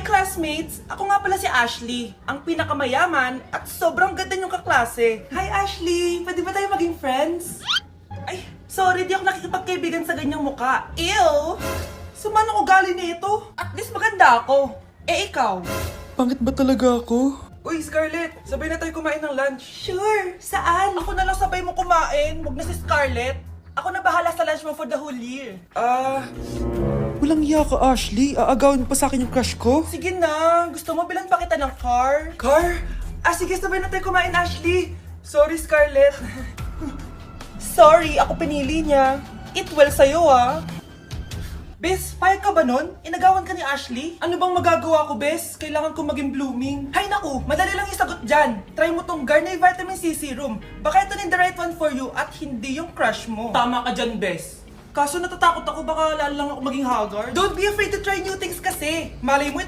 Hi classmates! Ako nga pala si Ashley, ang pinakamayaman at sobrang ganda niyong kaklase. Hi Ashley! Pwede ba tayo maging friends? Ay, sorry, di ako nakikipagkaibigan sa ganyang muka. Ew! Suman ang ugali nito. At least maganda ako. Eh ikaw? Pangit ba talaga ako? Uy, Scarlett! Sabay na tayo kumain ng lunch. Sure! Saan? Ako na lang sabay mo kumain. Huwag na si Scarlett. Ako na bahala sa lunch mo for the whole year. Walang iya ka, Ashley. Aagawin pa sa akin yung crush ko. Sige na. Gusto mo bilan pa kita ng car? Car? Sige, sabay na tayo kumain, Ashley. Sorry, Scarlett. Sorry, ako pinili niya. Eat well sa'yo, ah. Bes, payag ka ba nun? Inagawan ka ni Ashley? Ano bang magagawa ko, Bes? Kailangan ko maging blooming. Hay naku, madali lang isagot dyan. Try mo tong Garnier Vitamin C Serum. Baka ito na the right one for you at hindi yung crush mo. Tama ka dyan, Bes. Kaso natatakot ako, baka lalo lang ako maging haggard. Don't be afraid to try new things kasi. Malay mo,